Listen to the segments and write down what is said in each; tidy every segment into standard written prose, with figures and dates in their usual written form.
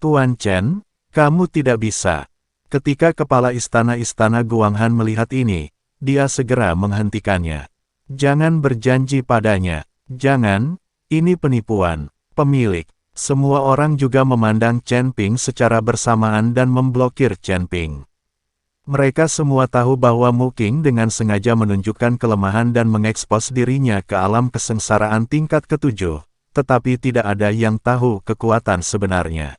Tuan Chen, kamu tidak bisa. Ketika kepala istana Guanghan melihat ini, dia segera menghentikannya. Jangan berjanji padanya. Jangan, ini penipuan. Pemilik. Semua orang juga memandang Chen Ping secara bersamaan dan memblokir Chen Ping. Mereka semua tahu bahwa Mu Qing dengan sengaja menunjukkan kelemahan dan mengekspos dirinya ke alam kesengsaraan tingkat ke-7, tetapi tidak ada yang tahu kekuatan sebenarnya.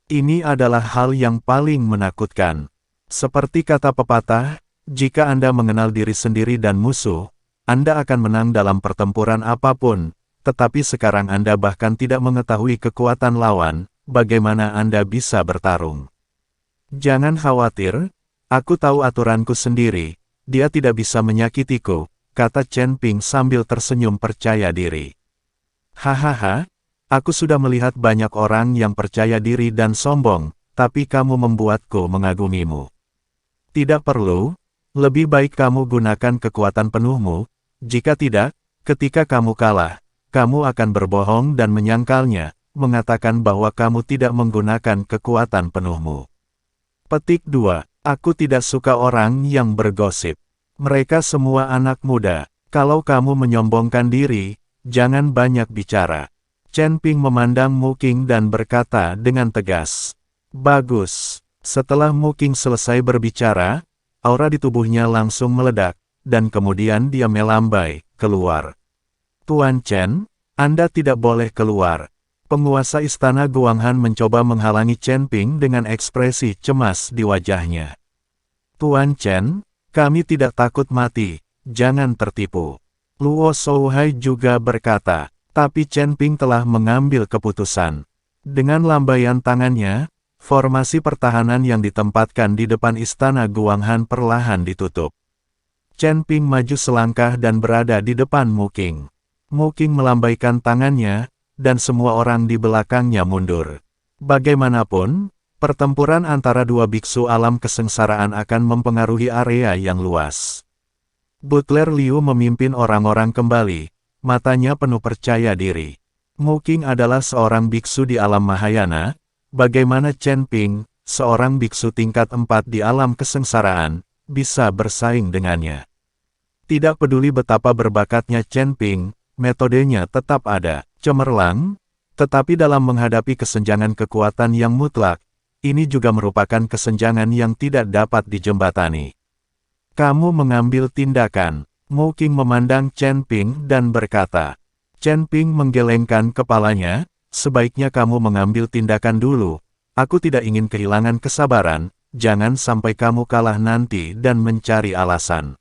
Ini adalah hal yang paling menakutkan. Seperti kata pepatah, jika Anda mengenal diri sendiri dan musuh, Anda akan menang dalam pertempuran apapun. Tetapi sekarang Anda bahkan tidak mengetahui kekuatan lawan, bagaimana Anda bisa bertarung? Jangan khawatir, aku tahu aturanku sendiri, dia tidak bisa menyakitiku, kata Chen Ping sambil tersenyum percaya diri. Hahaha, aku sudah melihat banyak orang yang percaya diri dan sombong, tapi kamu membuatku mengagumimu. Tidak perlu, lebih baik kamu gunakan kekuatan penuhmu, jika tidak, ketika kamu kalah, kamu akan berbohong dan menyangkalnya, mengatakan bahwa kamu tidak menggunakan kekuatan penuhmu. Petik 2. Aku tidak suka orang yang bergosip. Mereka semua anak muda. Kalau kamu menyombongkan diri, jangan banyak bicara. Chen Ping memandang Mu Qing dan berkata dengan tegas. Bagus. Setelah Mu Qing selesai berbicara, aura di tubuhnya langsung meledak, dan kemudian dia melambai keluar. Tuan Chen, Anda tidak boleh keluar. Penguasa istana Guanghan mencoba menghalangi Chen Ping dengan ekspresi cemas di wajahnya. Tuan Chen, kami tidak takut mati, jangan tertipu. Luo Shouhai juga berkata, tapi Chen Ping telah mengambil keputusan. Dengan lambaian tangannya, formasi pertahanan yang ditempatkan di depan istana Guanghan perlahan ditutup. Chen Ping maju selangkah dan berada di depan Mu Qing. Mu Qing melambaikan tangannya, dan semua orang di belakangnya mundur. Bagaimanapun, pertempuran antara dua biksu alam kesengsaraan akan mempengaruhi area yang luas. Butler Liu memimpin orang-orang kembali, matanya penuh percaya diri. Mu Qing adalah seorang biksu di alam Mahayana, bagaimana Chen Ping, seorang biksu tingkat 4 di alam kesengsaraan, bisa bersaing dengannya. Tidak peduli betapa berbakatnya Chen Ping, metodenya tetap ada, cemerlang, tetapi dalam menghadapi kesenjangan kekuatan yang mutlak, ini juga merupakan kesenjangan yang tidak dapat dijembatani. Kamu mengambil tindakan. Mu Qing memandang Chen Ping dan berkata. Chen Ping menggelengkan kepalanya, sebaiknya kamu mengambil tindakan dulu, aku tidak ingin kehilangan kesabaran, jangan sampai kamu kalah nanti dan mencari alasan.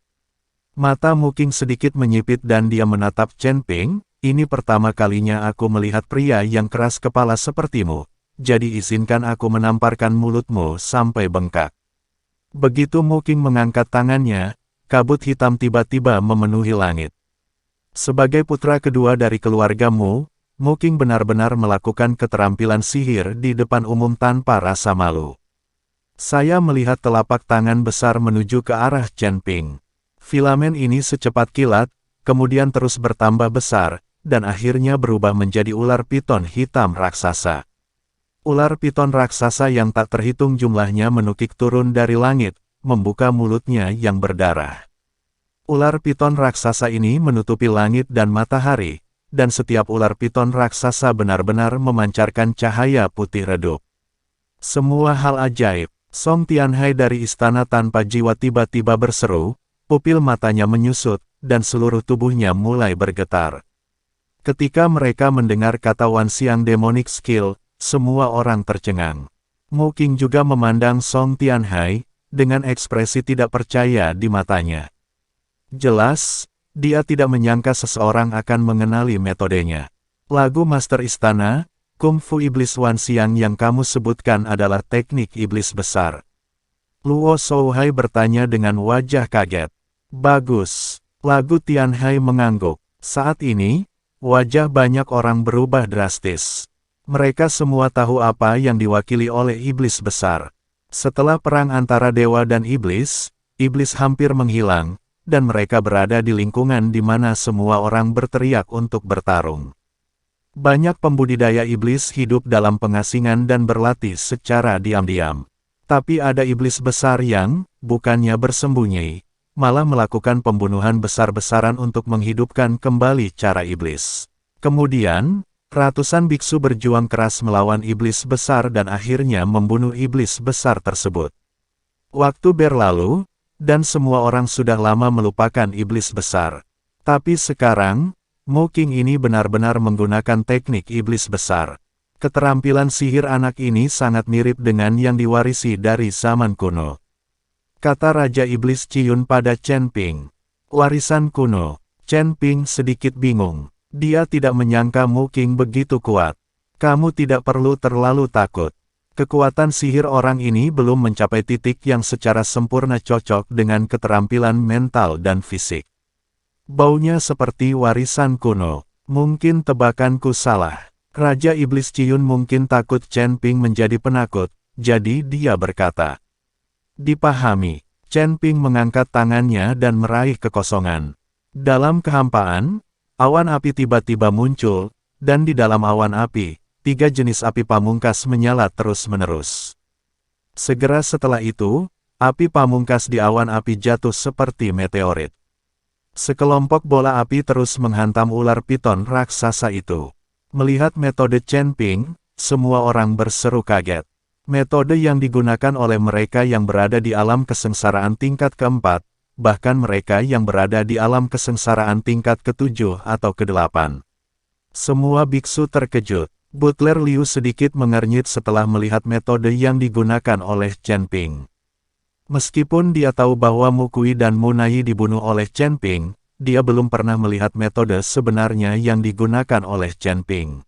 Mata Mu Qing sedikit menyipit dan dia menatap Chen Ping, ini pertama kalinya aku melihat pria yang keras kepala sepertimu, jadi izinkan aku menamparkan mulutmu sampai bengkak. Begitu Mu Qing mengangkat tangannya, kabut hitam tiba-tiba memenuhi langit. Sebagai putra kedua dari keluarga Mu Qing benar-benar melakukan keterampilan sihir di depan umum tanpa rasa malu. Saya melihat telapak tangan besar menuju ke arah Chen Ping. Filamen ini secepat kilat, kemudian terus bertambah besar, dan akhirnya berubah menjadi ular piton hitam raksasa. Ular piton raksasa yang tak terhitung jumlahnya menukik turun dari langit, membuka mulutnya yang berdarah. Ular piton raksasa ini menutupi langit dan matahari, dan setiap ular piton raksasa benar-benar memancarkan cahaya putih redup. Semua hal ajaib. Song Tianhai dari istana tanpa jiwa tiba-tiba berseru, pupil matanya menyusut, dan seluruh tubuhnya mulai bergetar. Ketika mereka mendengar kata Wan Xiang Demonic Skill, semua orang tercengang. Mu Qing juga memandang Song Tianhai, dengan ekspresi tidak percaya di matanya. Jelas, dia tidak menyangka seseorang akan mengenali metodenya. Lagu Master Istana, Kung Fu Iblis Wan Xiang yang kamu sebutkan adalah teknik iblis besar. Luo Shouhai bertanya dengan wajah kaget. Bagus. Lagu Tianhai mengangguk. Saat ini, wajah banyak orang berubah drastis. Mereka semua tahu apa yang diwakili oleh iblis besar. Setelah perang antara dewa dan iblis hampir menghilang, dan mereka berada di lingkungan di mana semua orang berteriak untuk bertarung. Banyak pembudidaya iblis hidup dalam pengasingan dan berlatih secara diam-diam. Tapi ada iblis besar yang, bukannya bersembunyi, malah melakukan pembunuhan besar-besaran untuk menghidupkan kembali cara iblis. Kemudian, ratusan biksu berjuang keras melawan iblis besar dan akhirnya membunuh iblis besar tersebut. Waktu berlalu, dan semua orang sudah lama melupakan iblis besar. Tapi sekarang, Mu Qing ini benar-benar menggunakan teknik iblis besar. Keterampilan sihir anak ini sangat mirip dengan yang diwarisi dari zaman kuno. Kata Raja Iblis Ciyun pada Chen Ping. Warisan kuno. Chen Ping sedikit bingung. Dia tidak menyangka Mu Qing begitu kuat. Kamu tidak perlu terlalu takut. Kekuatan sihir orang ini belum mencapai titik yang secara sempurna cocok dengan keterampilan mental dan fisik. Baunya seperti warisan kuno. Mungkin tebakanku salah. Raja Iblis Ciyun mungkin takut Chen Ping menjadi penakut, jadi dia berkata. Dipahami. Chen Ping mengangkat tangannya dan meraih kekosongan. Dalam kehampaan, awan api tiba-tiba muncul, dan di dalam awan api, 3 jenis api pamungkas menyala terus-menerus. Segera setelah itu, api pamungkas di awan api jatuh seperti meteorit. Sekelompok bola api terus menghantam ular piton raksasa itu. Melihat metode Chen Ping, semua orang berseru kaget. Metode yang digunakan oleh mereka yang berada di alam kesengsaraan tingkat keempat, bahkan mereka yang berada di alam kesengsaraan tingkat ketujuh atau kedelapan. Semua biksu terkejut. Butler Liu sedikit mengernyit setelah melihat metode yang digunakan oleh Chen Ping. Meskipun dia tahu bahwa Mu Kui dan Mu Nai dibunuh oleh Chen Ping, dia belum pernah melihat metode sebenarnya yang digunakan oleh Chen Ping.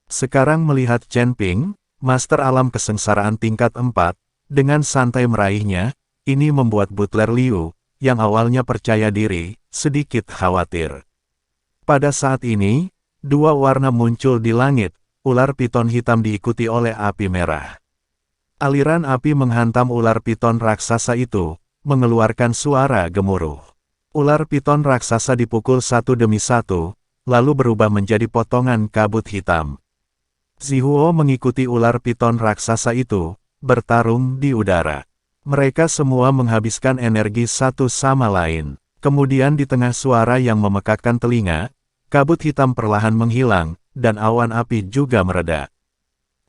Sekarang melihat Chen Ping, Master Alam Kesengsaraan tingkat 4, dengan santai meraihnya, ini membuat Butler Liu, yang awalnya percaya diri, sedikit khawatir. Pada saat ini, 2 warna muncul di langit, ular piton hitam diikuti oleh api merah. Aliran api menghantam ular piton raksasa itu, mengeluarkan suara gemuruh. Ular piton raksasa dipukul satu demi satu, lalu berubah menjadi potongan kabut hitam. Zihuo mengikuti ular piton raksasa itu, bertarung di udara. Mereka semua menghabiskan energi satu sama lain. Kemudian di tengah suara yang memekakkan telinga, kabut hitam perlahan menghilang, dan awan api juga mereda.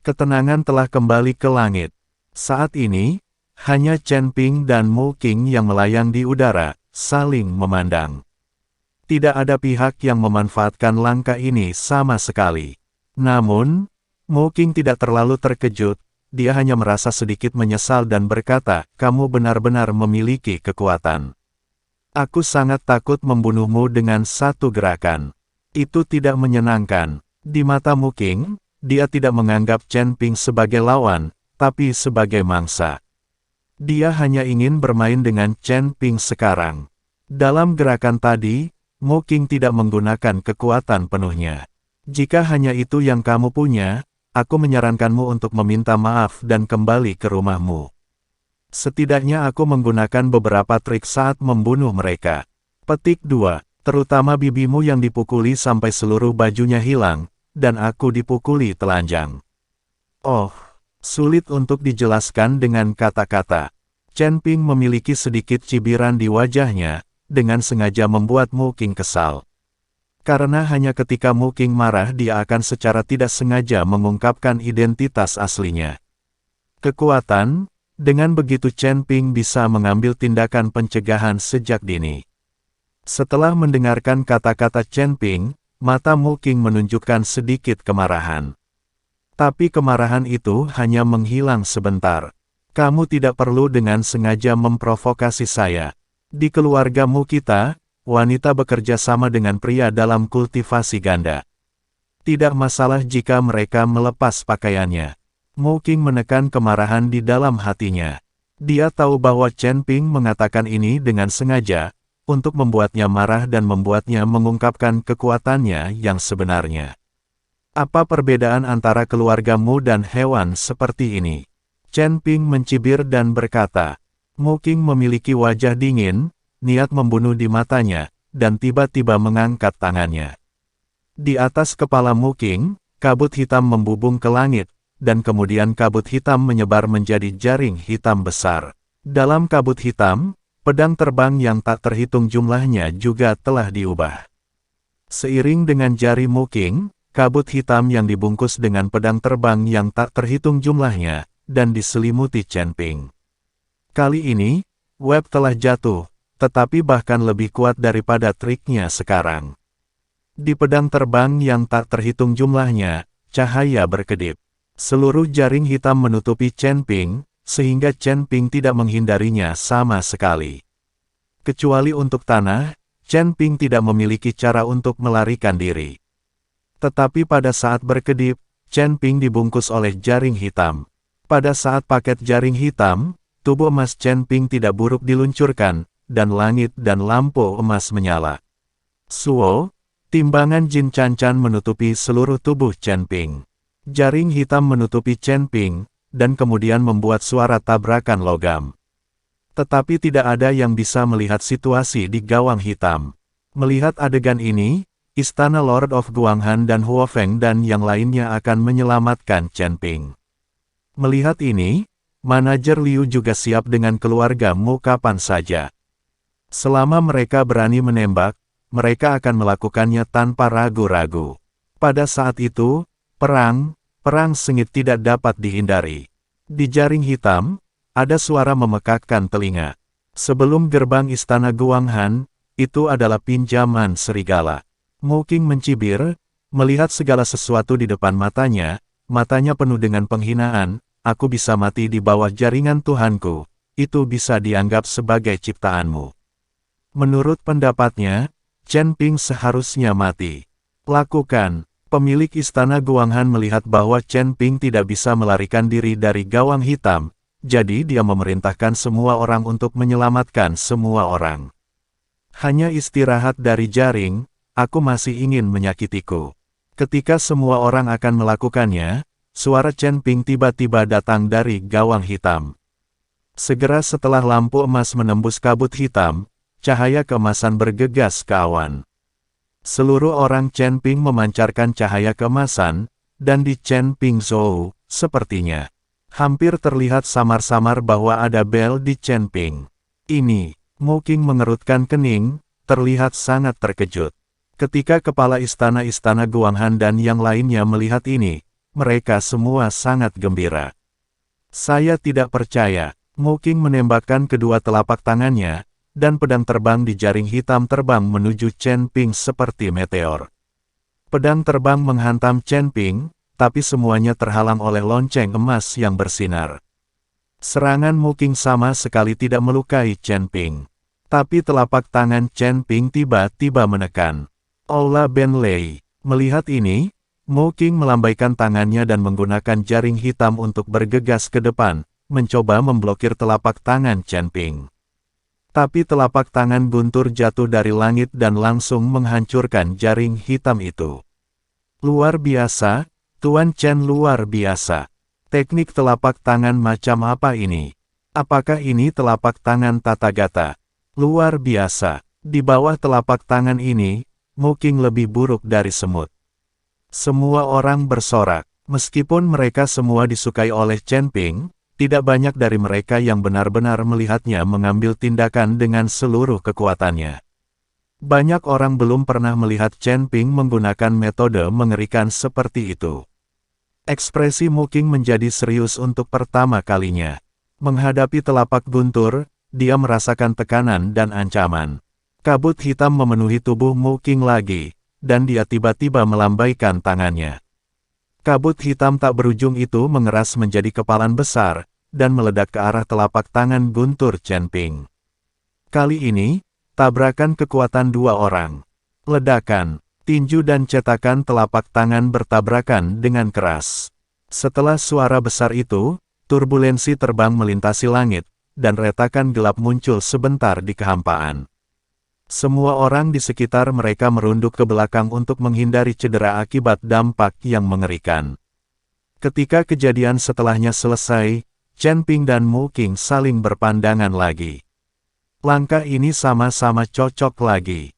Ketenangan telah kembali ke langit. Saat ini, hanya Chen Ping dan Mu Qing yang melayang di udara, saling memandang. Tidak ada pihak yang memanfaatkan langkah ini sama sekali. Namun, Mu Qing tidak terlalu terkejut, dia hanya merasa sedikit menyesal dan berkata, kamu benar-benar memiliki kekuatan. Aku sangat takut membunuhmu dengan satu gerakan. Itu tidak menyenangkan. Di mata Mu Qing, dia tidak menganggap Chen Ping sebagai lawan, tapi sebagai mangsa. Dia hanya ingin bermain dengan Chen Ping sekarang. Dalam gerakan tadi, Mu Qing tidak menggunakan kekuatan penuhnya. Jika hanya itu yang kamu punya, aku menyarankanmu untuk meminta maaf dan kembali ke rumahmu. Setidaknya aku menggunakan beberapa trik saat membunuh mereka. Petik 2. Terutama bibimu yang dipukuli sampai seluruh bajunya hilang, dan aku dipukuli telanjang. Oh, sulit untuk dijelaskan dengan kata-kata. Chen Ping memiliki sedikit cibiran di wajahnya, dengan sengaja membuat Mu Qing kesal. Karena hanya ketika Mu Qing marah dia akan secara tidak sengaja mengungkapkan identitas aslinya. Kekuatan, dengan begitu Chen Ping bisa mengambil tindakan pencegahan sejak dini. Setelah mendengarkan kata-kata Chen Ping, mata Mu Qing menunjukkan sedikit kemarahan. Tapi kemarahan itu hanya menghilang sebentar. Kamu tidak perlu dengan sengaja memprovokasi saya. Di keluargamu kita, wanita bekerja sama dengan pria dalam kultivasi ganda. Tidak masalah jika mereka melepas pakaiannya. Mu Qing menekan kemarahan di dalam hatinya. Dia tahu bahwa Chen Ping mengatakan ini dengan sengaja, untuk membuatnya marah dan membuatnya mengungkapkan kekuatannya yang sebenarnya. Apa perbedaan antara keluargamu dan hewan seperti ini? Chen Ping mencibir dan berkata. Mu Qing memiliki wajah dingin, niat membunuh di matanya, dan tiba-tiba mengangkat tangannya. Di atas kepala Mu Qing, kabut hitam membubung ke langit, dan kemudian kabut hitam menyebar menjadi jaring hitam besar. Dalam kabut hitam, pedang terbang yang tak terhitung jumlahnya juga telah diubah. Seiring dengan jari Mu Qing, kabut hitam yang dibungkus dengan pedang terbang yang tak terhitung jumlahnya, dan diselimuti Chen Ping. Kali ini, Web telah jatuh, tetapi bahkan lebih kuat daripada triknya sekarang. Di pedang terbang yang tak terhitung jumlahnya, cahaya berkedip. Seluruh jaring hitam menutupi Chen Ping, sehingga Chen Ping tidak menghindarinya sama sekali. Kecuali untuk tanah, Chen Ping tidak memiliki cara untuk melarikan diri. Tetapi pada saat berkedip, Chen Ping dibungkus oleh jaring hitam. Pada saat paket jaring hitam, tubuh emas Chen Ping tidak buruk diluncurkan, dan langit dan lampu emas menyala. Suo, timbangan Jin Cancan menutupi seluruh tubuh Chen Ping. Jaring hitam menutupi Chen Ping, dan kemudian membuat suara tabrakan logam. Tetapi tidak ada yang bisa melihat situasi di gawang hitam. Melihat adegan ini, istana Lord of Guanghan dan Huo Feng dan yang lainnya akan menyelamatkan Chen Ping. Melihat ini, manajer Liu juga siap dengan keluarga Mu kapan saja. Selama mereka berani menembak, mereka akan melakukannya tanpa ragu-ragu. Pada saat itu, perang sengit tidak dapat dihindari. Di jaring hitam, ada suara memekakkan telinga. Sebelum gerbang istana Guanghan, itu adalah pinjaman serigala. Mu Qing mencibir, melihat segala sesuatu di depan matanya penuh dengan penghinaan. Aku bisa mati di bawah jaringan Tuhanku, itu bisa dianggap sebagai ciptaanmu. Menurut pendapatnya, Chen Ping seharusnya mati. Lakukan. Pemilik istana Guanghan melihat bahwa Chen Ping tidak bisa melarikan diri dari gawang hitam, jadi dia memerintahkan semua orang untuk menyelamatkan semua orang. Hanya istirahat dari jaring, aku masih ingin menyakitiku. Ketika semua orang akan melakukannya, suara Chen Ping tiba-tiba datang dari gawang hitam. Segera setelah lampu emas menembus kabut hitam, cahaya keemasan bergegas ke awan. Seluruh orang Chen Ping memancarkan cahaya keemasan, dan di Chen Ping Zhou, sepertinya hampir terlihat samar-samar bahwa ada bel di Chen Ping. Ini, Mu Qing mengerutkan kening, terlihat sangat terkejut. Ketika kepala istana-istana Guanghan dan yang lainnya melihat ini, mereka semua sangat gembira. Saya tidak percaya. Mu Qing menembakkan kedua telapak tangannya, dan pedang terbang di jaring hitam terbang menuju Chen Ping seperti meteor. Pedang terbang menghantam Chen Ping, tapi semuanya terhalang oleh lonceng emas yang bersinar. Serangan Mu Qing sama sekali tidak melukai Chen Ping. Tapi telapak tangan Chen Ping tiba-tiba menekan. Aula Ben Lei. Melihat ini, Mu Qing melambaikan tangannya dan menggunakan jaring hitam untuk bergegas ke depan, mencoba memblokir telapak tangan Chen Ping. Tapi telapak tangan guntur jatuh dari langit dan langsung menghancurkan jaring hitam itu. Luar biasa, Tuan Chen, luar biasa. Teknik telapak tangan macam apa ini? Apakah ini telapak tangan Tathagata? Luar biasa. Di bawah telapak tangan ini, Mu Qing lebih buruk dari semut. Semua orang bersorak. Meskipun mereka semua disukai oleh Chen Ping, tidak banyak dari mereka yang benar-benar melihatnya mengambil tindakan dengan seluruh kekuatannya. Banyak orang belum pernah melihat Chen Ping menggunakan metode mengerikan seperti itu. Ekspresi Mu Qing menjadi serius untuk pertama kalinya. Menghadapi telapak guntur, dia merasakan tekanan dan ancaman. Kabut hitam memenuhi tubuh Mu Qing lagi, dan dia tiba-tiba melambaikan tangannya. Kabut hitam tak berujung itu mengeras menjadi kepalan besar, dan meledak ke arah telapak tangan guntur Chen Ping. Kali ini, tabrakan kekuatan dua orang. Ledakan, tinju dan cetakan telapak tangan bertabrakan dengan keras. Setelah suara besar itu, turbulensi terbang melintasi langit, dan retakan gelap muncul sebentar di kehampaan. Semua orang di sekitar mereka merunduk ke belakang untuk menghindari cedera akibat dampak yang mengerikan. Ketika kejadian setelahnya selesai, Chen Ping dan Mu Qing saling berpandangan lagi. Langkah ini sama-sama cocok lagi.